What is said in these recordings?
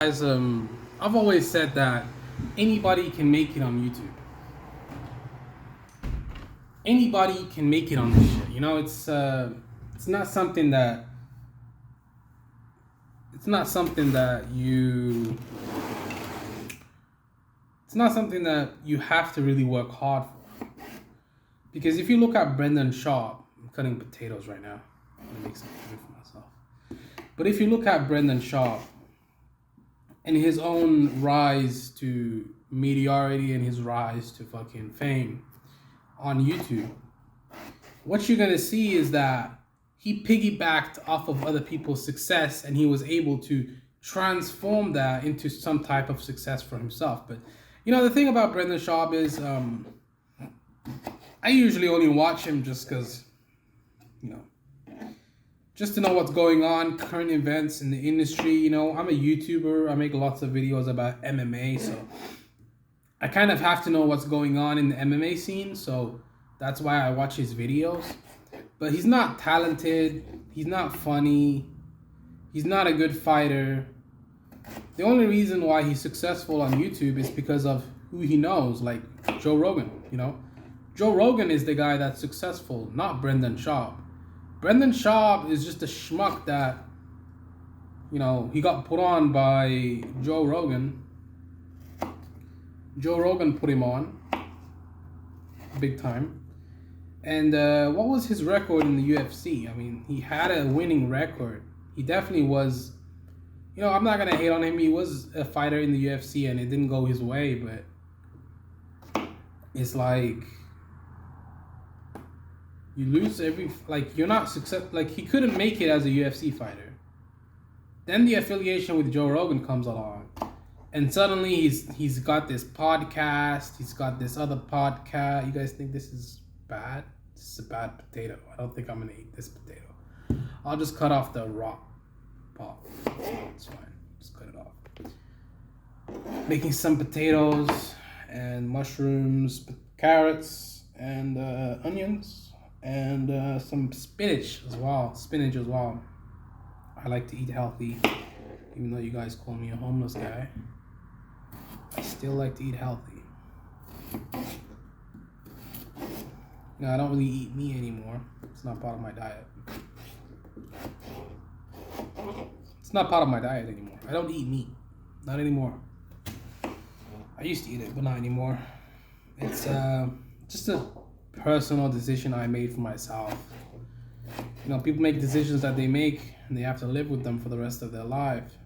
Guys, I've always said that anybody can make it on YouTube. Anybody can make it on this shit. It's not something that it's not something that you it's not something that you have to really work hard for. Because if you look at Brendan Schaub, I'm cutting potatoes right now. I'm gonna make some food for myself. But if you look at Brendan Schaub and his own rise to mediocrity and his rise to fucking fame on YouTube, what you're gonna see is that he piggybacked off of other people's success and he was able to transform that into some type of success for himself. But the thing about Brendan Schaub is I usually only watch him just because, you know, just to know what's going on, current events in the industry. I'm a YouTuber. I make lots of videos about MMA, so I kind of have to know what's going on in the MMA scene. So that's why I watch his videos. But he's not talented. He's not funny. He's not a good fighter. The only reason why he's successful on YouTube is because of who he knows, like Joe Rogan. Joe Rogan is the guy that's successful, not Brendan Schaub. Brendan Schaub is just a schmuck that, he got put on by Joe Rogan. Joe Rogan put him on, big time. And what was his record in the UFC? I mean, he had a winning record. He definitely was, I'm not going to hate on him. He was a fighter in the UFC and it didn't go his way, but it's like, you lose you're not successful. He couldn't make it as a UFC fighter. Then the affiliation with Joe Rogan comes along. And suddenly he's got this podcast. He's got this other podcast. You guys think this is bad? This is a bad potato. I don't think I'm going to eat this potato. I'll just cut off the raw part. It's fine. Just cut it off. Making some potatoes and mushrooms, carrots, and onions. And some spinach as well. I like to eat healthy, even though you guys call me a homeless guy. I still like to eat healthy. I don't really eat meat anymore. It's not part of my diet. It's not part of my diet anymore. I don't eat meat. Not anymore. I used to eat it, but not anymore. It's just a personal decision I made for myself. People make decisions that they make and they have to live with them for the rest of their life.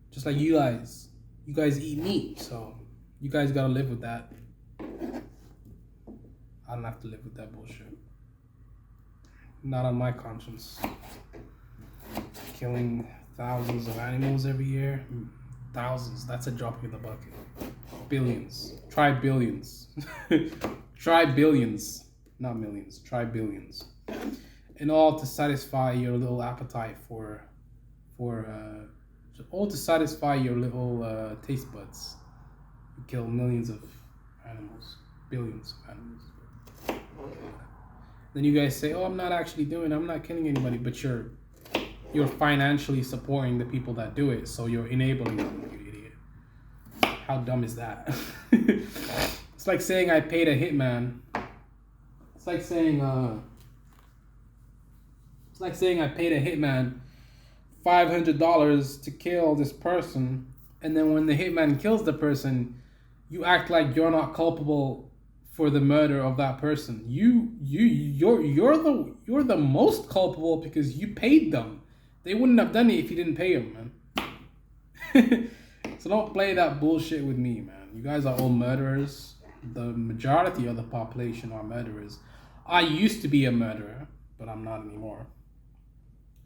Just like you guys. You guys eat meat, so you guys gotta live with that. I don't have to live with that bullshit. Not on my conscience. Killing thousands of animals every year. Thousands. That's a drop in the bucket. Billions. Try billions. Try billions. Not millions. Try billions. And all to satisfy your little appetite all to satisfy your little taste buds. You kill millions of animals. Billions of animals. Then you guys say, I'm not killing anybody, but you're financially supporting the people that do it, so you're enabling them, you idiot. How dumb is that? It's like saying I paid a hitman. It's like saying I paid a hitman $500 to kill this person, and then when the hitman kills the person, you act like you're not culpable for the murder of that person. You're the most culpable because you paid them. They wouldn't have done it if you didn't pay them, man. So don't play that bullshit with me, man. You guys are all murderers. The majority of the population are murderers. I used to be a murderer, but I'm not anymore.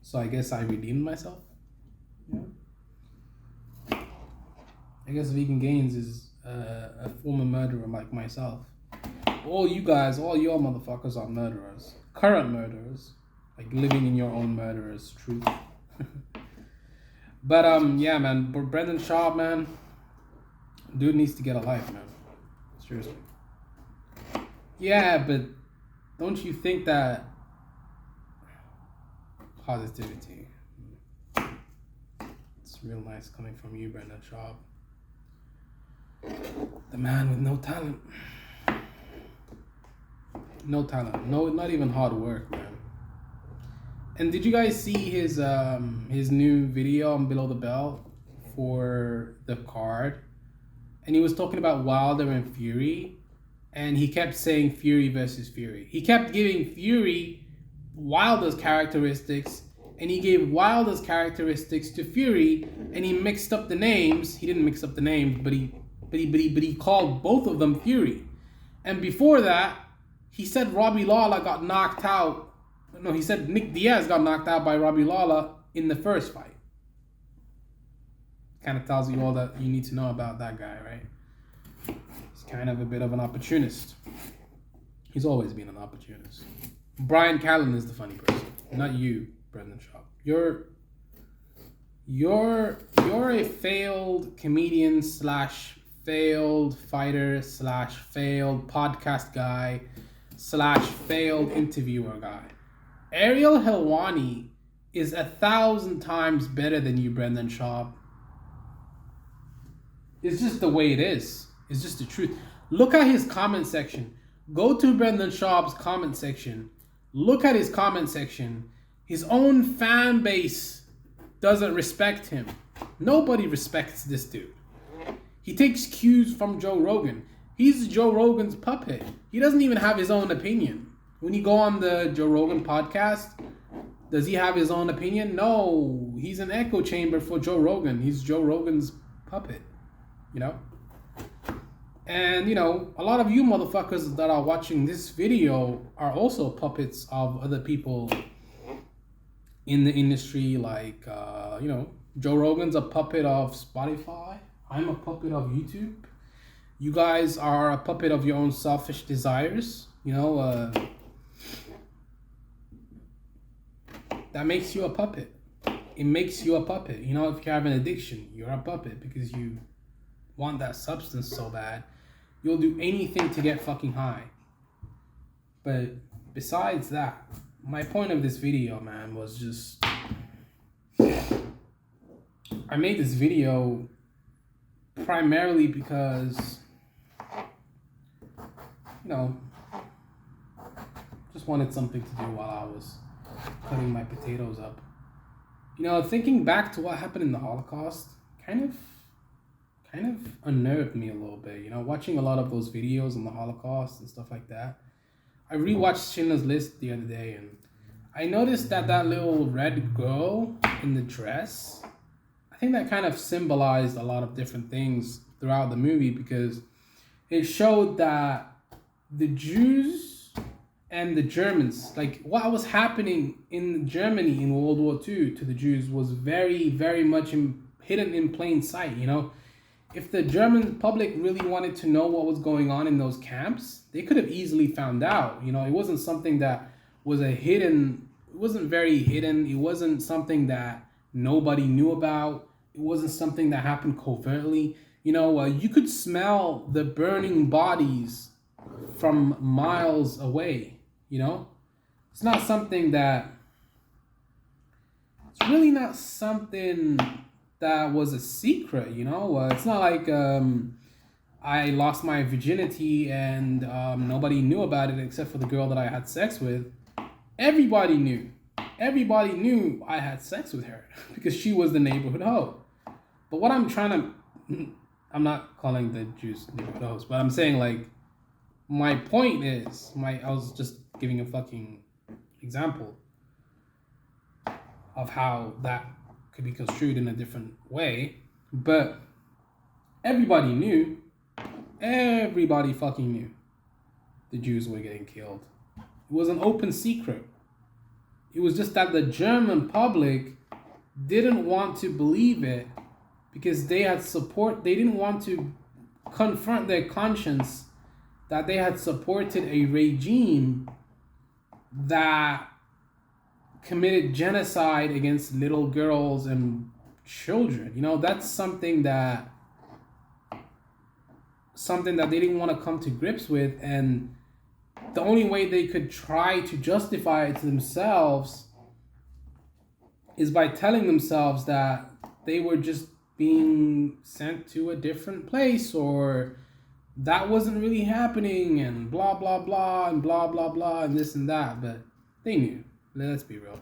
So I guess I redeemed myself. Yeah. I guess Vegan Gains is a former murderer like myself. All y'all motherfuckers are murderers. Current murderers. Like living in your own murderer's truth. But yeah, man. Brendan Schaub, man. Dude needs to get a life, man. Seriously. Yeah, but don't you think that positivity. It's Real nice coming from you, Brendan Schaub. The man with no talent. No talent. No, not even hard work, man. And did you guys see his new video on Below the Belt for the card? And he was talking about Wilder and Fury, and he kept saying Fury versus Fury. He kept giving Fury Wilder's characteristics, and he gave Wilder's characteristics to Fury, and he mixed up the names. He didn't mix up the names, but he called both of them Fury. And before that, he said Robbie Lawler got knocked out. No, he said Nick Diaz got knocked out by Robbie Lawler in the first fight. Kind of tells you all that you need to know about that guy, right? He's kind of a bit of an opportunist. He's always been an opportunist. Brian Callen is the funny person, not you, Brendan Schaub. You're a failed comedian / failed fighter / failed podcast guy / failed interviewer guy. Ariel Helwani is 1,000 times better than you, Brendan Schaub. It's just the way it is. It's just the truth. Look at his comment section. Go to Brendan Schaub's comment section. Look at his comment section. His own fan base doesn't respect him. Nobody respects this dude. He takes cues from Joe Rogan. He's Joe Rogan's puppet. He doesn't even have his own opinion. When you go on the Joe Rogan podcast, does he have his own opinion? No. He's an echo chamber for Joe Rogan. He's Joe Rogan's puppet. You know? And, you know, a lot of you motherfuckers that are watching this video are also puppets of other people in the industry. Like, you know, Joe Rogan's a puppet of Spotify. I'm a puppet of YouTube. You guys are a puppet of your own selfish desires. You know, that makes you a puppet. It makes you a puppet. You know, if you have an addiction, you're a puppet because you want that substance so bad. You'll do anything to get fucking high. But besides that, my point of this video, man, was just... I made this video primarily because, you know, just wanted something to do while I was cutting my potatoes up. You know, thinking back to what happened in the Holocaust kind of unnerved me a little bit. You know, watching a lot of those videos on the Holocaust and stuff like that. I rewatched Schindler's List the other day, and I noticed that little red girl in the dress, I think that kind of symbolized a lot of different things throughout the movie, because it showed that the Jews and the Germans, like what was happening in Germany in World War II to the Jews was very, very much hidden in plain sight, you know. If the German public really wanted to know what was going on in those camps, they could have easily found out. You know, it wasn't something that was it wasn't very hidden. It wasn't something that nobody knew about. It wasn't something that happened covertly. You know, you could smell the burning bodies from miles away, you know? It's not something that... It's really not something that was a secret, you know? It's not like I lost my virginity and nobody knew about it except for the girl that I had sex with. Everybody knew. Everybody knew I had sex with her because she was the neighborhood hoe. But what I'm trying to... I'm not calling the Jews neighborhood hoes, but I'm saying, like, my point is... I was just giving a fucking example of how that could be construed in a different way, but everybody knew, everybody fucking knew the Jews were getting killed. It was an open secret. It was just that the German public didn't want to believe it because they didn't want to confront their conscience that they had supported a regime that committed genocide against little girls and children. You know, that's something that they didn't want to come to grips with, and the only way they could try to justify it to themselves is by telling themselves that they were just being sent to a different place, or that wasn't really happening, and blah blah blah and blah blah blah and this and that. But they knew. Let's be real.